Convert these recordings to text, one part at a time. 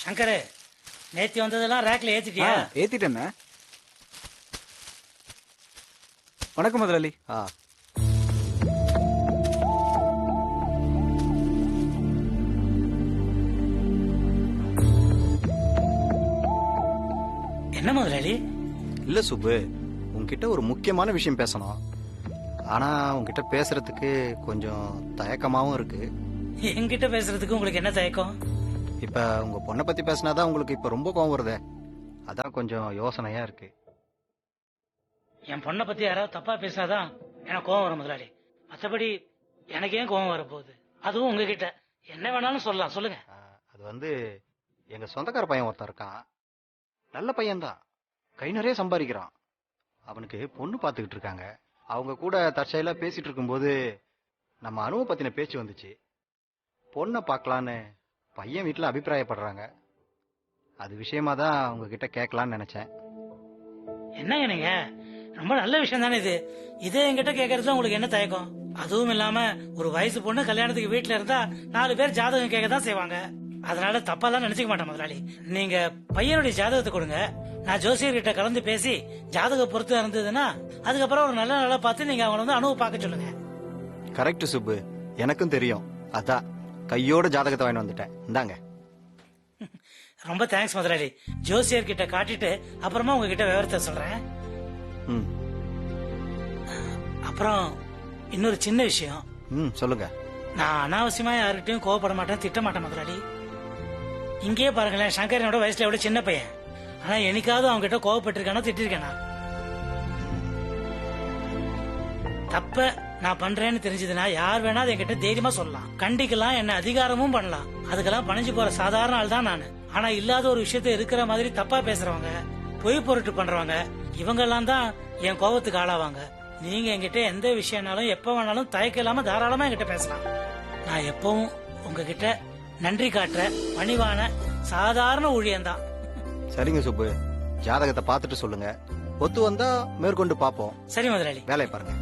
சங்கரு, நேத்தி வந்ததெல்லாம் ரேக்ல ஏத்திட்டியா? ஏத்திட்டேண்ணே. வணக்கம் முதலாளி. என்ன முதலாளி? இல்ல சுப்பு, உன்கிட்ட ஒரு முக்கியமான விஷயம் பேசணும். ஆனா உன்கிட்ட பேசுறதுக்கு கொஞ்சம் தயக்கமாவும் இருக்கு. என்கிட்ட பேசுறதுக்கு உங்களுக்கு என்ன தயக்கம்? இப்ப உங்க பொண்ணை பத்தி பேசினாதான் உங்களுக்கு இப்ப ரொம்ப கோவம் வருதே, அதான் கொஞ்சம் யோசனையா இருக்கு. என் பொண்ணை பத்தி யாராவது தப்பா பேசாதான் எனக்கு கோவம் வரும் முதலாளி. மற்றபடி எனக்கு ஏன் கோவம் வரப்போகுது? அதுவும் உங்ககிட்ட. என்ன வேணாலும் சொல்லலாம், சொல்லுங்க. அது வந்து எங்க சொந்தக்கார பையன் ஒருத்தன் இருக்கான். நல்ல பையன்தான், கை நிறைய சம்பாதிக்கிறான். அவனுக்கு பொண்ணு பார்த்துக்கிட்டு இருக்காங்க. அவங்க கூட தற்செயலா பேசிட்டு இருக்கும்போது நம்ம அனுவை பத்தின பேச்சு வந்துச்சு. பொண்ணை பார்க்கலான்னு பையன் வீட்டுல அபிப்பிராயப்படுறாங்க. அது விஷயமா தான் உங்ககிட்ட கேட்கலான்னு நினைச்சேன். என்னங்க நீங்க, ரொம்ப நல்ல விஷயம் தானே இது. இதே என்கிட்ட கேட்கறது உங்களுக்கு என்ன தயக்கம்? அதுவும் இல்லாம ஒரு வயசு பொண்ணு கல்யாணத்துக்கு வீட்டுல இருந்தா 4 பேர் ஜாதகம் கேட்க தான் செய்வாங்க. அதனால தப்பாலாம் நினைச்சுக்க மாட்டேன் முதலாளி. நீங்க பையனுடைய ஜாதகத்தை கொடுங்க, நான் ஜோசியர்கிட்ட கலந்து பேசி ஜாதக பொறுத்து இருந்ததுன்னா அதுக்கப்புறம் ஒரு நல்ல நாளா பார்த்து நீங்க அவங்கள வந்து அனுபவம் பார்க்க சொல்லுங்க. கரெக்ட் சுப்பு, எனக்கும் தெரியும். அதான் கையோட ஜாதகத்தை வாங்கி வந்துட்டேன். இந்தாங்க. ரொம்ப தேங்க்ஸ் முதலாளி. ஜோசியர்கிட்ட காட்டிட்டு அப்புறமா உங்ககிட்ட விவரத்தை சொல்றேன். அப்புறம் இன்னொரு சின்ன விஷயம். சொல்லுங்க. நான் அனாவசியமா யாருக்கிட்டையும் கோவப்பட மாட்டேன், திட்ட மாட்டேன் முதலாளி. இங்கேயே பாருங்களேன், சங்கரனோட வயசுல எவ்வளவு சின்ன பையன். ஆனா என்னைக்காவது அவங்க கிட்ட கோவப்பட்டிருக்கானா, திட்டிருக்கானா? தப்ப நான் பண்றேன்னு தெரிஞ்சதுன்னா யார் வேணா என்கிட்ட தைரியமா சொல்லலாம், கண்டிக்கலாம், என்ன அதிகாரமும் பண்ணலாம். அதுக்கெல்லாம் பணிஞ்சு போற சாதாரண ஆள் தான் நானு. ஆனா இல்லாத ஒரு விஷயத்த இருக்கிற மாதிரி தப்பா பேசுறவங்க, பொய் பொருட்டு பண்றவங்க, இவங்க எல்லாம் தான் என் கோபத்துக்கு ஆளாவாங்க. நீங்க என்கிட்ட எந்த விஷயம்னாலும் எப்ப வேணாலும் தயக்கம் இல்லாம தாராளமா என்கிட்ட பேசலாம். நான் எப்பவும் உங்ககிட்ட நன்றி காட்டுற பணிவான சாதாரண ஊழியன்தான். சரிங்க சுப்பு, ஜாதகத்தை பார்த்துட்டு சொல்லுங்க. ஒத்து வந்தா மேற்கொண்டு பாப்போம். சரி முதலாளி. வேலையை பாருங்க.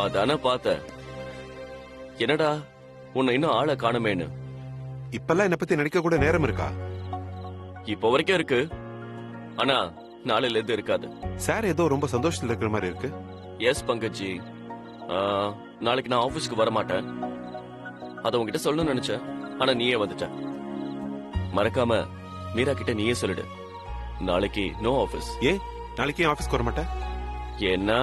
அதான பார்த்த. என்னடா உன்னை இன்னும் ஆளை காணுமேன்னு. இப்பெல்லாம் என்ன பத்தி நினைக்க கூட நேரம் இருக்கா? இப்ப வரைக்கும் இருக்கு, ஆனா நாளையில இருந்து இருக்காது. சார் ஏதோ ரொம்ப சந்தோஷத்துல இருக்கிற மாதிரி இருக்கு. எஸ் பங்கஜி, நாளைக்கு நான் ஆபீஸ்க்கு வர மாட்டேன். அத உங்ககிட்ட சொல்லணும்னு நினைச்சேன், ஆனா நீயே வந்துட்ட. மறக்காம மீரா கிட்ட நீயே சொல்லிடு, நாளைக்கு நோ ஆபீஸ். ஏன் நாளைக்கு ஆபீஸ்க்கு வர மாட்டேன்? ஏன்னா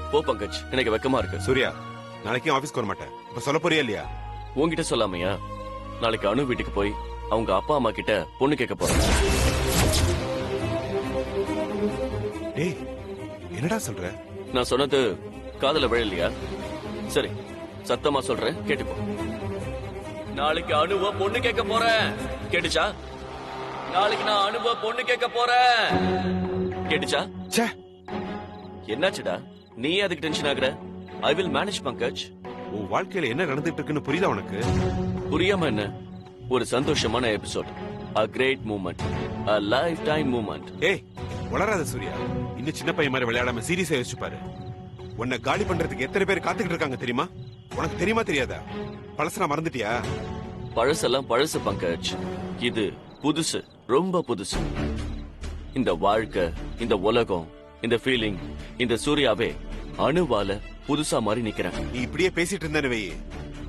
போ பங்கஜ், எனக்கு வெக்கமா இருக்கு. சூர்யா, நாளைக்கு ஆபீஸ்க்கு வர மாட்டேன். இப்ப சொல்ல போறியா இல்லையா? உன்கிட்ட சொல்லாமையா? நாளைக்கு அனு வீட்டுக்கு போய் அவங்க அப்பா அம்மா கிட்ட பொண்ணு கேட்க போறேன். டேய், என்னடா சொல்ற? நான் சொன்னது காதுல விழலையா? சரி, சத்தமா சொல்றேன், கேட்டுப்போ. நாளைக்கு அனுவ பொண்ணு கேட்க போறேன். கேட்டுச்சா? நாளைக்கு நான் அனுவ பொண்ணு கேட்க போறேன். கேட்டுச்சா? என்னாச்சுடா, நீ அதுக்கு டென்ஷன் ஆகுற? I will manage Pankaj. உன் வாழ்க்கையில என்ன நடந்துட்டு இருக்குன்னு புரியுதா உனக்கு? புரியாம என்ன? ஒரு சந்தோஷமான episode, a great moment, a lifetime moment. ஏய், வளராத சூர்யா. இன்னும் சின்ன பையன் மாதிரி விளையாடாம சீரியஸா யோசிச்சு பாரு. உன்னை காலி பண்றதுக்கு எத்தனை பேர் காத்துக்கிட்டு இருக்காங்க தெரியுமா? உனக்கு தெரியுமா தெரியாதா? பழசெல்லாம் மறந்துட்டியா? பழசெல்லாம் பழசு பங்கஜ், இது புதுசு, ரொம்ப புதுசு. இந்த வாழ்க்கை, இந்த உலகம், இந்த ஃபீலிங், இந்த சூர்யாவே அணுவால புதுசா மாதிரி நிக்கிறேன். நீ இப்படியே பேசிட்டு இருந்தேன்னு வை,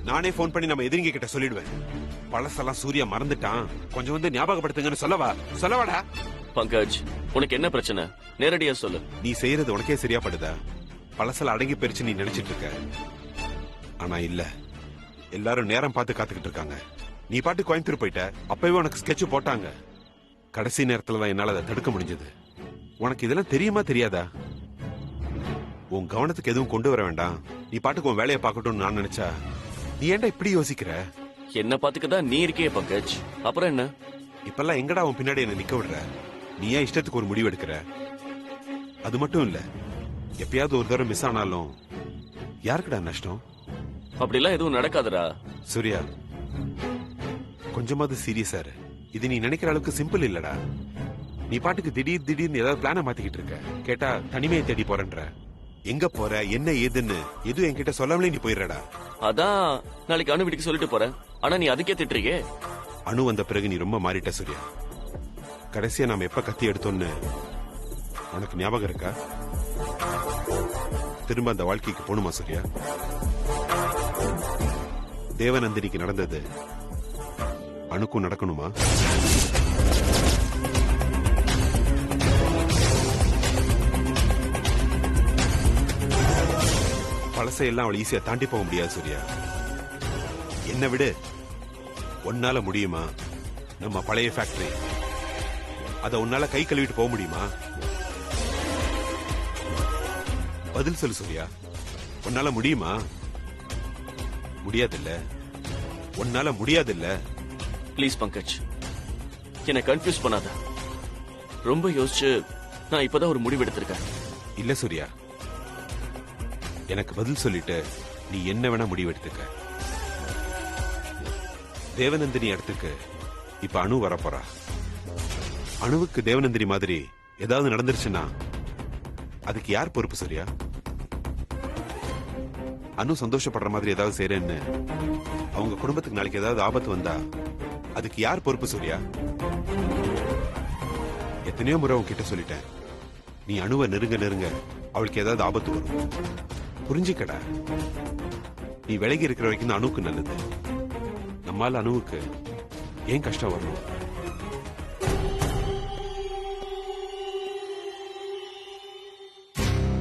நானே போன் பண்ணி நம்ம எதிரிங்க கிட்ட சொல்லிடுவேன். பழசெல்லாம் சூர்யா மறந்துட்டான், கொஞ்சம் வந்து ஞாபகப்படுத்துங்கன்னு சொல்லவாடா. பங்கஜ், உனக்கு என்ன பிரச்சனை? நேரடியா சொல்லு. நீ செய்யறது உனக்கே சரியா படுதா? பழசெல்லாம் அடங்கி போயிருச்சு நீ நினைச்சிட்டு இருக்க. ஆனா இல்ல, எல்லாரும் நேரம் பார்த்து காத்துக்கிட்டு இருக்காங்க. நீ பாட்டு கோயம்புத்தூர் போயிட்ட, அப்பவே உனக்கு ஸ்கெட்ச் போட்டாங்க. கடைசி நேரத்துல தான் என்னால அதை தடுக்க முடிஞ்சது. உனக்கு இதெல்லாம் தெரியுமா தெரியாதா? உன் கவனத்துக்கு எதுவும் கொண்டு வர வேண்டாம், நீ பாட்டுக்கு உன் வேலையை பார்க்கட்டும்னு நான் நினைச்சா நீ ஏன்டா இப்படி யோசிக்கிற? என்ன பாத்துக்கதான் நீ இருக்கே பங்கஜ், அப்புறம் என்ன? இப்பெல்லாம் எங்கடா அவன் பின்னாடி என்ன நிக்க விடுற? நீ ஏன் இஷ்டத்துக்கு ஒரு முடிவு எடுக்கிற? அது மட்டும் இல்ல, எப்பயாவது ஒரு தடவை மிஸ் ஆனாலும் யாருக்குடா நஷ்டம்? அப்படிலாம் எதுவும் நடக்காதுடா. சூர்யா, கொஞ்சமாவது சீரியஸா இரு. இது நீ நினைக்கிற அளவுக்கு சிம்பிள் இல்லடா. நீ பாட்டுக்கு திடீர்னு ஏதாவது பிளான மாத்திக்கிட்டு இருக்க. கேட்டா தனிமையை தேடி போறேன்ற. எங்க போற, என்ன ஏதுன்னு எதுவும் என்கிட்ட சொல்லாமலே நீ போயிடுறடா. அதான் நாளைக்கு அனு வீட்டுக்கு சொல்லிட்டு போறேன். ஆனா நீ அதுக்கே திட்டுறியே. அணு வந்த பிறகு நீ ரொம்ப மாறிட்ட சூர்யா. கடைசியா நாம எப்ப கத்தி எடுத்தோன்னு உனக்கு ஞாபகம் இருக்கா? திரும்ப அந்த வாழ்க்கைக்கு போணுமா சூர்யா? தேவநந்தினிக்கு நடந்தது அணுக்கும் நடக்கணுமா? பழசையெல்லாம் அவளை ஈஸியா தாண்டி போக முடியாது சூர்யா. என்ன விடு, உன்னால முடியுமா? நம்ம பழைய ஃபேக்டரி, அத உன்னால கை கழுவிட்டு போக முடியுமா? பதில் சொல்லு சூர்யா, உன்னால முடியுமா? முடியாதுல்ல, உன்னால முடியாதுல்ல. ப்ளீஸ் பங்கஜ், என்னை கன்ஃபியூஸ் பண்ணாத. ரொம்ப யோசிச்சு நான் இப்பதான் ஒரு முடிவு எடுத்திருக்கேன். இல்ல சூர்யா, எனக்கு பதில் சொல்லிட்டு நீ என்ன வேணா முடிவு எடுத்துக்க. தேவநந்தினி இடத்துக்கு இப்ப அணு வரப்போறா. அணுவுக்கு தேவநந்தினி மாதிரி ஏதாவது நடந்துருச்சுன்னா அதுக்கு யார் பொறுப்பு சூர்யா? அணு சந்தோஷப்படுற மாதிரி ஏதாவது செய்யறேன்னு அவங்க குடும்பத்துக்கு நாளைக்கு ஏதாவது ஆபத்து வந்தா அதுக்கு யார் பொறுப்பு சூர்யா? எத்தனையோ முறை உன்கிட்ட சொல்லிட்டேன், நீ அணுவை நெருங்க அவளுக்கு ஏதாவது ஆபத்து வரும். புரிஞ்சுக்கடா. நீ விலகி இருக்கிற வரைக்கும் தான் அணுவுக்கு நல்லது. நம்மால அணுவுக்கு ஏன் கஷ்டம் வரணும்?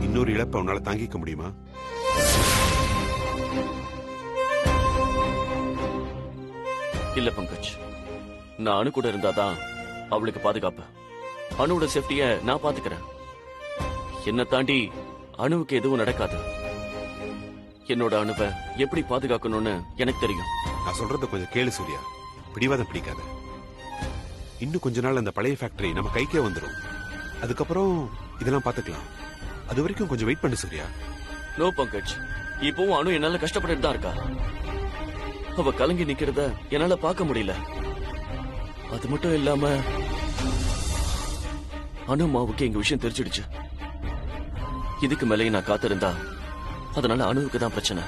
இன்னொரு இழப்பை உன்னால தாங்கிக்க முடியுமா? இல்ல பங்கஜ், நான் அணு கூட இருந்தாதான் அவளுக்கு பாதுகாப்பு. அணுவோட சேஃப்டிய நான் பாத்துக்கிறேன். என்ன தாண்டி அணுவுக்கு எதுவும் நடக்காது. என்னோட அணுவை எப்படி பாதுகாக்கணும்னு எனக்கு தெரியும். நான் சொல்றத கொஞ்சம் கேளு சூர்யா, பிடிவாதம் பிடிக்காத. இன்னும் கொஞ்ச நாள் அந்த பழைய ஃபேக்டரி நம்ம கைக்கே வந்துடும். அதுக்கப்புறம் இதெல்லாம் பாத்துக்கலாம். அது வரைக்கும் கொஞ்சம் வெயிட் பண்ணு சூர்யா. நோ பங்கஜ், இப்பவும் அணு என்னால கஷ்டப்பட்டு தான் இருக்கா. அவ கலங்கி நிக்கிறத என்னால பார்க்க முடியல. அது மட்டும் இல்லாம அனு மாவுக்கு எங்க விஷயம் தெரிஞ்சிடுச்சு. இதுக்கு மேலேயும் நான் காத்திருந்தா அதனால அணுவுக்கு தான் பிரச்சனை.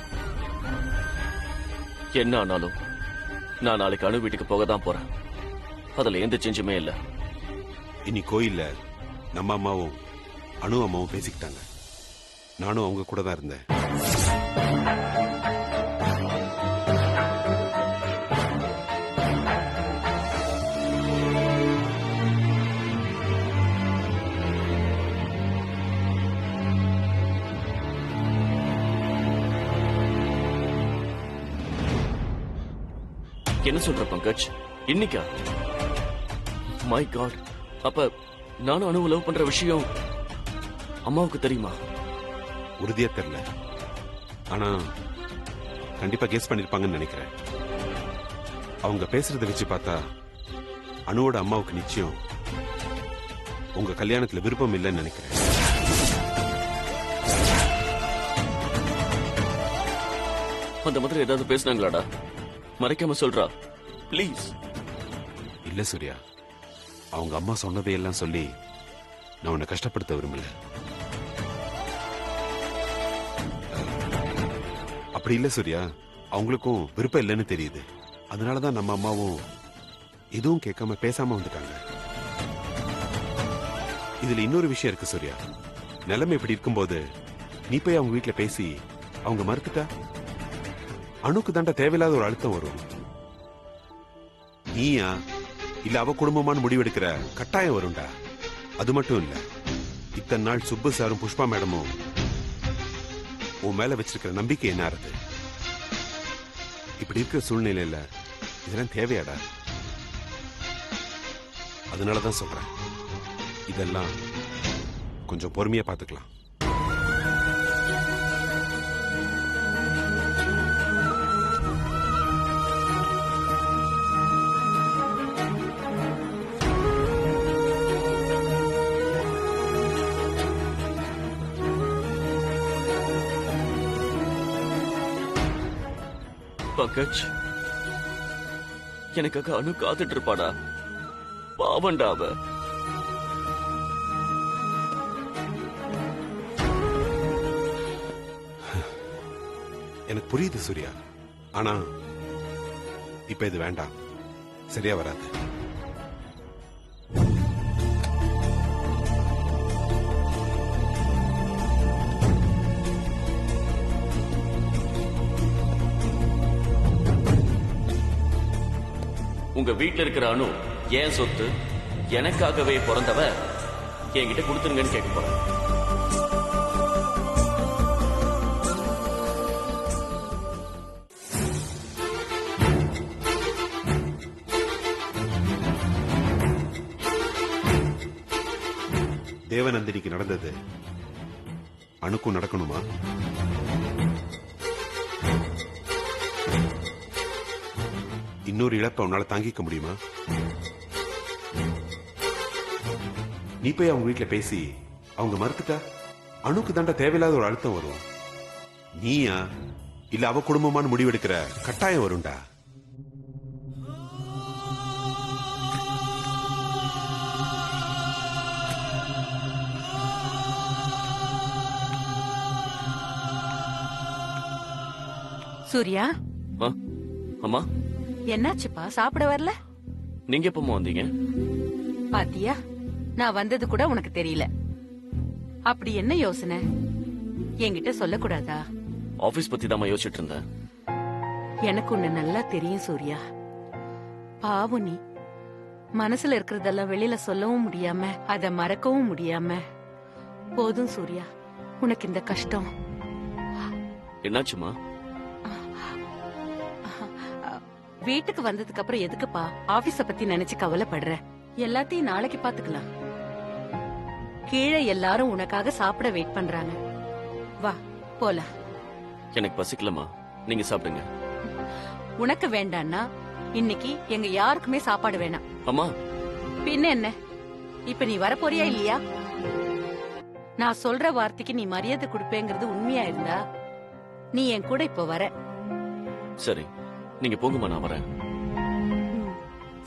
என்ன ஆனாலும் நான் நாளைக்கு அணு வீட்டுக்கு போக தான் போறேன். அதுல எந்த செஞ்சுமே இல்ல. இனி கோயில்ல நம்ம அம்மாவும் அணு அம்மாவும் பேசிக்கிட்டாங்க. நானும் அவங்க கூட தான் இருந்தேன். என்ன சொல்ற பங்கஜ், இன்னைக்கா? மை காட், அப்ப நானும் அணுவை லவ் பண்ற விஷயம் அம்மாவுக்கு தெரியுமா? உறுதியா தெரியல, ஆனா கண்டிப்பா கெஸ் பண்ணிருப்பாங்கன்னு நினைக்கிறேன். அவங்க பேசுறத வச்சு பார்த்தா அணுவோட அம்மாவுக்கு நிச்சயம் உங்க கல்யாணத்துல விருப்பம் இல்லைன்னு நினைக்கிறேன். அந்த மாதிரி ஏதாவது பேசுனாங்களாடா? மறைக்காம சொல்றா ப்ளீஸ். இல்ல சூர்யா, அவங்க அம்மா சொன்னதையெல்லாம் சொல்லி நான் உன்னை கஷ்டப்படுத்த விரும்பல. அப்படி இல்ல சூர்யா, அவங்களுக்கும் விருப்பம் இல்லைன்னு தெரியுது. அதனாலதான் நம்ம அம்மாவும் எதுவும் கேட்காம பேசாம வந்துட்டாங்க. இதுல இன்னொரு விஷயம் இருக்கு சூர்யா. நிலைமை இப்படி இருக்கும்போது நீ போய் அவங்க வீட்டுல பேசி அவங்க மறுத்துட்டா அணுக்கு தாண்டா தேவையில்லாத ஒரு அழுத்தம் வரும். நீயா இல்ல அவ குடும்பமான முடிவெடுக்கிற கட்டாயம் வரும்டா. அது மட்டும் இல்ல, இத்தனை நாள் சுப்பு சாரும் புஷ்பா மேடமும் உன் மேல வச்சிருக்கிற நம்பிக்கை என்ன ஆறுது? இப்படி இருக்கிற சூழ்நிலையில இதெல்லாம் தேவையாடா? அதனாலதான் சொல்றேன், இதெல்லாம் கொஞ்சம் பொறுமையா பாத்துக்கலாம். பங்கஜ், எனக்காக அனு காத்துட்டு இருப்பாடா. பாவண்டா அவ. எனக்கு புரியுது சூர்யா, ஆனா இப்ப இது வேண்டாம், சரியா வராது. உங்க வீட்டுல இருக்கிற அனு ஏன் சொத்து, எனக்காகவே பிறந்தவ, என்கிட்ட கொடுத்துருங்கன்னு கேட்க போறேன். தேவநந்தினிக்கு நடந்தது அணுக்கும் நடக்கணுமா? இன்னொரு இழப்பை அவனால தாங்கிக்க முடியுமா? நீ போய் அவங்க வீட்டுல பேசி அவங்க மறுத்துட்டா அணுக்கு தாண்டா தேவையில்லாத ஒரு அழுத்தம் வரும். நீயா இல்ல அவ குடும்பமான முடிவெடுக்கிற கட்டாயம் வரும்டா. சூர்யா, ஆ, அம்மா, என்னாச்சுப்பா? சாப்பிட வரல? நீங்க எப்பமா வந்தீங்க? பாத்தியா, நான் வந்தது கூட உனக்கு தெரியல. அப்படி என்ன யோசனை? என்கிட்ட சொல்லக்கூடாதா? ஆபீஸ் பத்தி தான் யோசிச்சுட்டு இருந்தேன். எனக்கு உன்னை நல்லா தெரியும் சூர்யா. பாவம் நீ. மனசுல இருக்கிறதெல்லாம் வெளியில சொல்லவும் முடியாம அத மறக்கவும் முடியாம. போதும் சூர்யா, உனக்கு இந்த கஷ்டம். என்னாச்சுமா? வீட்டுக்கு வந்ததுக்கு அப்புறம் எதுக்குப்பா ஆபீஸ பத்தி நினைச்சு கவலைப்படுற? எல்லாத்தையும் நாளைக்கு பாத்துக்கலாம். கீழே எல்லாரும் உனக்காக சாப்பிட வெயிட் பண்றாங்க. வா போலாம். எனக்கு பசிக்கலமா, நீங்க சாப்பிடுங்க. உனக்கு வேண்டான்னா இன்னைக்கு எங்க யாருக்குமே சாப்பாடு வேணாம். அம்மா, பின்ன என்ன? இப்ப நீ வரப்போறியா இல்லையா? நான் சொல்ற வார்த்தைக்கு நீ மரியாதை கொடுப்பேங்கிறது உண்மையா இருந்தா நீ என் கூட இப்ப வர. சரி, நீங்க போங்கம்மா, நான் வரேன்.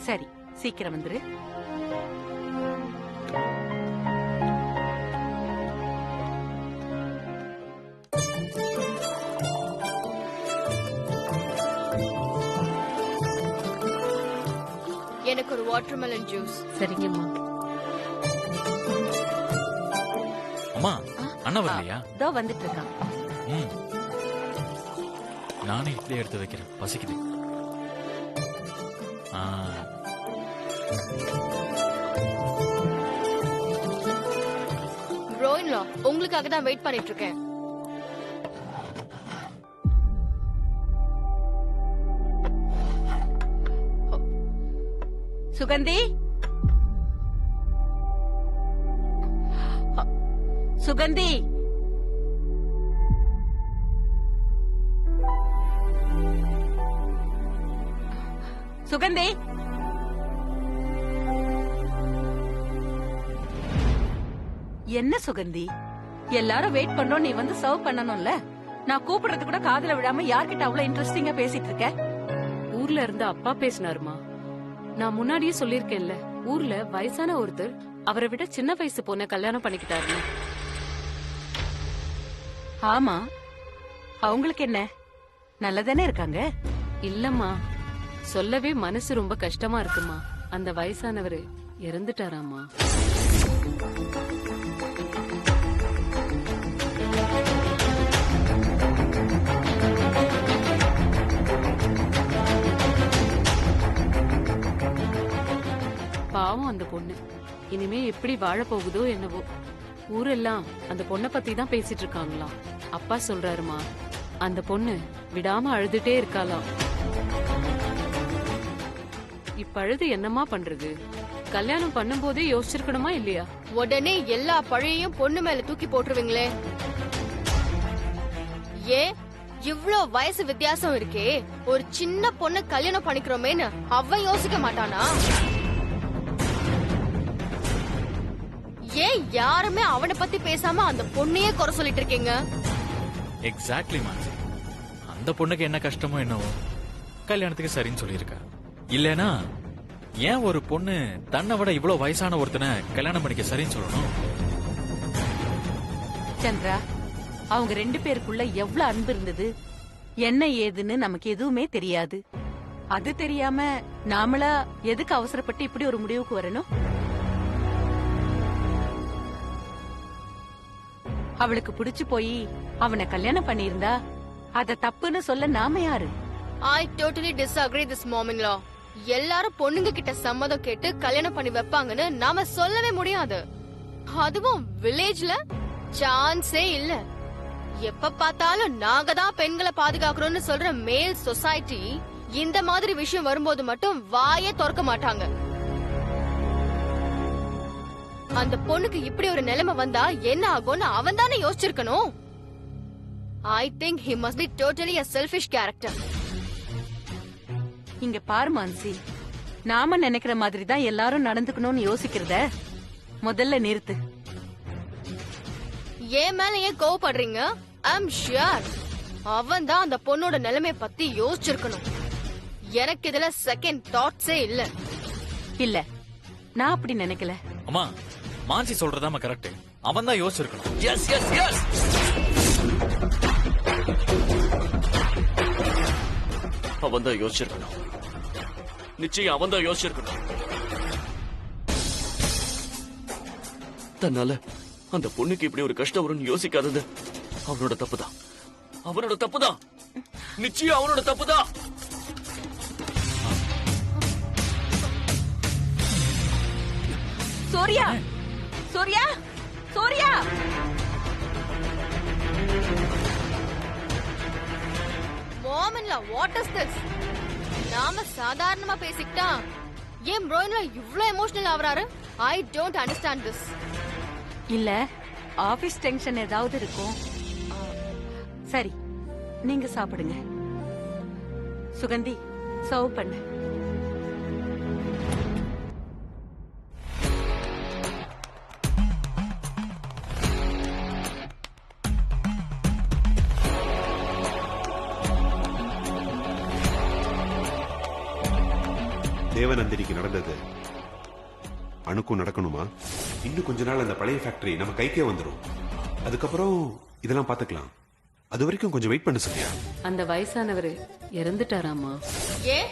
சரி, சீக்கிரம் வந்துரு. எனக்கு ஒரு வாட்டர்மெலன் ஜூஸ். சரிங்கம்மா. அம்மா, அண்ணா வரலையா? இதோ வந்துட்டு இருக்கான். ம். நானே இட்லி எடுத்து வைக்கிறேன், பசிக்குது. ஆ. ரோயின்லா, உங்களுக்காக தான் வெயிட் பண்ணிட்டு இருக்கேன். சுகந்தி, சுகந்தி, சுகந்தி. என்ன சுகந்தி, எல்லாரும் வெயிட் பண்றோம், நீ வந்து சர்வ் பண்ணணும்ல. நான் கூப்பிடுறது கூட காதுல விடாம யார்கிட்ட அவ்வளவு இன்ட்ரெஸ்டிங்கா பேசிட்டு இருக்க? ஊர்ல இருந்து அப்பா பேசினாருமா. நான் முன்னாடியே சொல்லிருக்கேன்ல, ஊர்ல வயசான ஒருத்தர் அவரை விட சின்ன வயசு பொண்ண கல்யாணம் பண்ணிக்கிட்டாரு. ஆமா, அவங்களுக்கு என்ன, நல்லதானே இருக்காங்க? இல்லம்மா, சொல்லவே மனசு ரொம்ப கஷ்டமா இருக்குமா. அந்த வயசானவரு இறந்துட்டாராமா. பாவம் அந்த பொண்ணு. இனிமே எப்படி வாழ போகுதோ என்னவோ. ஊரெல்லாம் அந்த பொண்ணை பத்தி தான் பேசிட்டு இருக்காங்களாம். அப்பா சொல்றாருமா, அந்த பொண்ணு விடாம அழுதுட்டே இருக்காளாம். இப்பழுது என்னமா பண்றது? கல்யாணம் பண்ணும் போதே யோசிச்சிருக்கணுமா இல்லையா? உடனே எல்லா பழையையும் பொண்ணு மேல தூக்கி போட்டுருவீங்களே. ஏன் இவ்ளோ வயசு வித்தியாசம் இருக்கே, ஒரு சின்ன பொண்ணு கல்யாணம் பண்ணிக்கிறோமேன்னு அவன் யோசிக்க மாட்டானா? ஏன் யாருமே அவனை பத்தி பேசாம அந்த பொண்ணையே குறை சொல்லிட்டு இருக்கீங்க? எக்ஸாக்ட்லி மான்சி. அந்த பொண்ணுக்கு என்ன கஷ்டமோ என்னவோ, கல்யாணத்துக்கு சரின்னு சொல்லியிருக்கா. இல்லனா ஏன் ஒரு பொண்ணு தன்னை விட இவ்வளவு வயசான ஒருத்தனை கல்யாணம் பண்ணிக்க சரின்னு சொல்லணும்? சந்திரா, அவங்க 2 பேருக்குள்ள எவ்வளவு அன்பு இருந்தது, என்ன ஏதுன்னு நமக்கு எதுவுமே தெரியாது. அது தெரியாம நாமளா எதுக்கு அவசரப்பட்டு இப்படி ஒரு முடிவுக்கு வரணும்? அவளுக்கு பிடிச்சு போய் அவனை கல்யாணம் பண்ணியிருந்தா அத தப்புன்னு சொல்ல நாம யாரு? I totally disagree this mom-in-law. எல்லாரும் பொண்ணுங்க கிட்ட சம்மதம் கேட்டு கல்யாணம் பண்ணி வைப்பாங்கன்னு நாம சொல்லவே முடியாது. அதுவும் வில்லேஜ்ல சான்ஸே இல்ல. எப்ப பார்த்தாலும் நாங்க தான் பெண்களை பாதுகாக்கிறோம்னு சொல்ற மேல் சொசைட்டி இந்த மாதிரி விஷயம் வரும்போது மட்டும் வாயே திறக்க மாட்டாங்க. அந்த பொண்ணுக்கு இப்படி ஒரு நிலைமை வந்தா என்ன ஆகும்னு அவன் தானே யோசிச்சிருக்கணும். I think he must be totally a selfish character. இங்க பாரு மான்சி, நாம நினைக்கிற மாதிரி தான் எல்லாரும் நடந்துக்கணும்னு யோசிக்கிறத முதல்ல நிறுத்து. ஏன் மேல ஏன் கோவப்படுறீங்க? I'm sure அவன் தான் அந்த பொண்ணோட நிலைமை பத்தி யோசிச்சிருக்கணும். எனக்கு இதுல செகண்ட் தாட்ஸே இல்ல. இல்ல, நான் அப்படி நினைக்கல. அம்மா, மான்சி சொல்றதாம கரெக்ட். அவன் தான் யோசிச்சிருக்கணும். எஸ் எஸ் எஸ் அவன் தான் யோசிச்சிருக்கணும். நிச்சயம் அவன் தான் யோசிச்சிருக்கணும். தன்னால அந்த பொண்ணுக்கு இப்படி ஒரு கஷ்டம் வரும்னு யோசிக்காதது அவனோட தப்புதான். அவனோட தப்புதான். நிச்சயம் அவனோட தப்புதான். Surya, Surya, Surya! Mom-in-law, what is this? நாம சாதாரணமா பேசிக்கிட்டா ஏன் ப்ரோயின்ல இவ்ளோ எமோஷனல் ஆவறாரு? I don't understand this. இல்ல, ஆபீஸ் டென்ஷன் ஏதாவது இருக்கும். சரி, நீங்க சாப்பிடுங்க. சுகந்தி, சர்வ் பண்ணு. தேவநந்தினிக்கு நடந்தது அணுக்கும் நடக்கணுமா? இன்னும் கொஞ்ச நாள் அந்த பழைய ஃபேக்டரி நம்ம கைக்கே வந்துடும். அதுக்கப்புறம் இதெல்லாம் பாத்துக்கலாம். அது வரைக்கும் கொஞ்சம் வெயிட் பண்ண சொல்லியா? அந்த வயசானவரு இறந்துட்டாராமா? ஏன்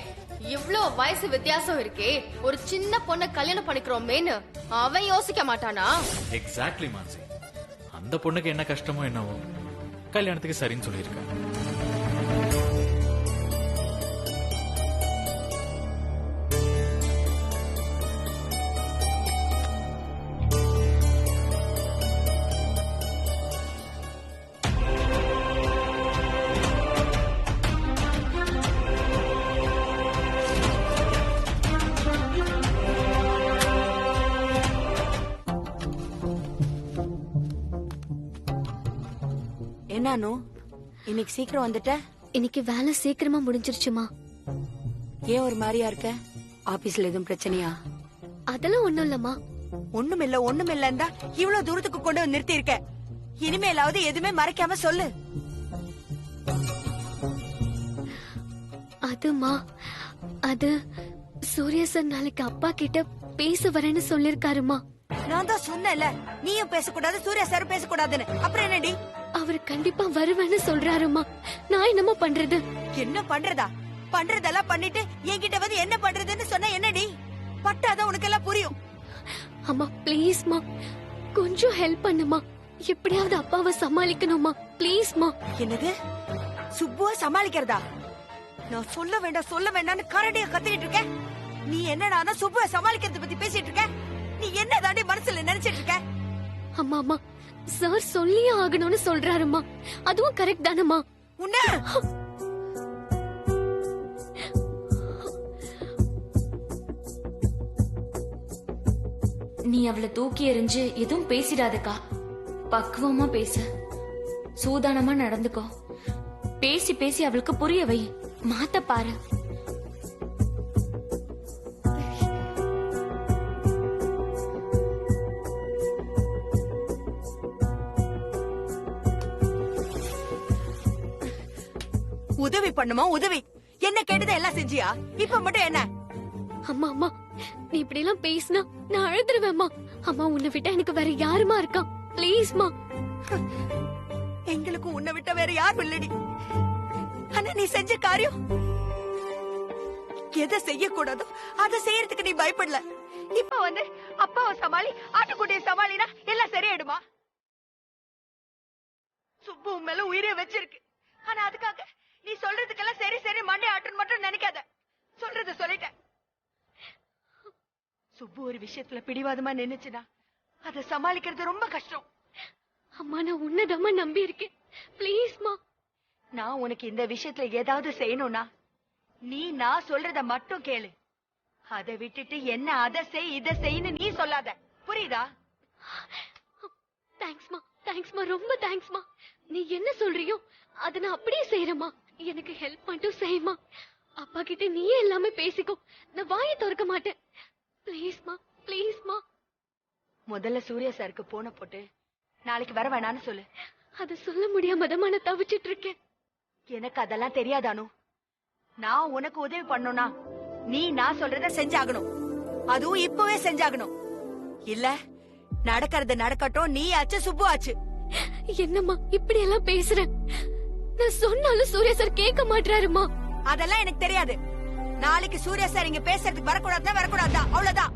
இவ்ளோ வயசு வித்தியாசம் இருக்கே, ஒரு சின்ன பொண்ண கல்யாணம் பண்ணிக்கிறோமேன்னு அவன் யோசிக்க மாட்டானா? எக்ஸாக்ட்லி மான்சி. அந்த பொண்ணுக்கு என்ன கஷ்டமோ என்னவோ கல்யாணத்துக்கு சரின்னு சொல்லியிருக்கா. என்னானு இன்னைக்கு சீக்கிரம் வந்துட்ட? இன்னைக்கு வேலை சீக்கிரமா முடிஞ்சிருச்சுமா. ஏன் ஒரு மாதிரியா இருக்க? ஆபீஸ்ல எதுவும் பிரச்சனையா? அதெல்லாம் ஒண்ணும் இல்லம்மா. ஒண்ணுமில்லன்னா இவ்வளவு தூரத்துக்கு கொண்டு வந்து நிறுத்தி இருக்க. இனிமேலாவது எதுவுமே மறைக்காம சொல்லு. அதுமா, அது சூர்யா சார் நாளைக்கு அப்பா கிட்ட பேச வரேன்னு சொல்லிருக்காருமா. நான் தான் சொன்னேன்ல, நீயும் பேசக்கூடாது, சூர்யா சாரும் பேசக்கூடாதுன்னு. அப்புறம் என்னடி? அவரு கண்டிப்பா வருவேன்னு சொல்றாருமா. நான் என்னமா பண்றது? என்ன பண்றதா? பண்றதெல்லாம் பண்ணிட்டு என்கிட்ட வந்து என்ன பண்றதுன்னு சொன்னா என்னடி? பட்டாதான் உனக்கு எல்லாம் புரியும். அம்மா ப்ளீஸ்மா, கொஞ்சம் ஹெல்ப் பண்ணுமா. எப்படியாவது அப்பாவை சமாளிக்கணுமா, ப்ளீஸ்மா. என்னது? சுப்புவ சமாளிக்கிறதா? நான் சொல்ல வேண்டாம்னு கரடியா கத்திட்டு இருக்கேன். நீ என்னடா சுப்புவ சமாளிக்கிறத பத்தி பேசிட்டு இருக்க? நீ என்ன தாண்டி மனசுல நினைச்சிட்டு இருக்க? அம்மா அம்மா, சார் சொல்லியே ஆகணும்னு சொல்றாருமா. அதுவும் கரெக்ட் தானம்மா? உன்ன நீ அவளை தூக்கி எறிஞ்சு எதுவும் பேசிடாதக்கா. பக்குவமா பேசு, சூதானமா நடந்துக்கோ. பேசி பேசி அவளுக்கு புரிய வை, மாத்த பாரு. உதவி பண்ணுமா? உதவி என்ன கேட்டதை எல்லாம் செஞ்சியா? இப்ப மட்டும் என்ன? அம்மா அம்மா நீ இப்படி எல்லாம் பேசினா நான் அழுதுருவேம்மா. அம்மா உன்னை விட்டா எனக்கு வேற யாருமா இருக்கா? ப்ளீஸ்மா. எங்களுக்கும் உன்னை விட்ட வேற யாரும் இல்லடி. ஆனா நீ செஞ்ச காரியம் எதை செய்யக்கூடாதோ அதை செய்யறதுக்கு நீ பயப்படல. இப்ப வந்து அப்பாவை சமாளி, ஆட்டுக்குட்டியை சமாளினா எல்லாம் சரியாயிடுமா? சுப்பு உன் மேல உயிரை வச்சிருக்கு. ஆனா அதுக்காக நீ சொல்றதுக்கெல்லாம் சரி சரி மண்டை ஆட்டுன்னு மட்டும் நினைக்காத. சொல்றத சொல்லிட்டேன். சுப்பு ஒரு விஷயத்துல பிடிவாதமா நினைச்சுனா அதை சமாளிக்கிறது ரொம்ப கஷ்டம். அம்மா நான் உன்னதம்மா நம்பி இருக்கேன். ப்ளீஸ்மா. நான் உனக்கு இந்த விஷயத்துல ஏதாவது செய்யணும்னா நீ நான் சொல்றத மட்டும் கேளு. அதை விட்டுட்டு என்ன அதை செய் இதை செய்யு நீ சொல்லாத. புரியுதா? தேங்க்ஸ்மா, தேங்க்ஸ்மா, ரொம்ப தேங்க்ஸ்மா. நீ என்ன சொல்றியோ அத நான் அப்படியே செய்யறேம்மா. எனக்கு ஹெல்ப் மட்டும் செய்யுமா. அப்பா கிட்ட நீயே எல்லாமே பேசிக்கோ. நான் வாயை திறக்க மாட்டேன். ப்ளீஸ்மா, ப்ளீஸ்மா. முதல்ல சூர்யா சாருக்கு போன போட்டு நாளைக்கு வர வேணான்னு சொல்லு. அத சொல்ல முடியாம தான் நான் தவிச்சிட்டு இருக்கேன். எனக்கு அதெல்லாம் தெரியாதானு. நான் உனக்கு உதவி பண்ணணும்னா நீ நான் சொல்றத செஞ்சாகணும். அதுவும் இப்பவே செஞ்சாகணும். இல்ல நடக்கிறது நடக்கட்டும், நீ ஆச்சு சுப்பு ஆச்சு. என்னம்மா இப்படி எல்லாம் பேசுற? நான் சொன்னாலும் சூர்யா சார் கேட்க மாட்டாருமா. அதெல்லாம் எனக்கு தெரியாது. நாளைக்கு சூர்யா சார் இங்க பேசுறதுக்கு வரக்கூடாதுன்னா வரக்கூடாதா, அவ்வளவுதான்.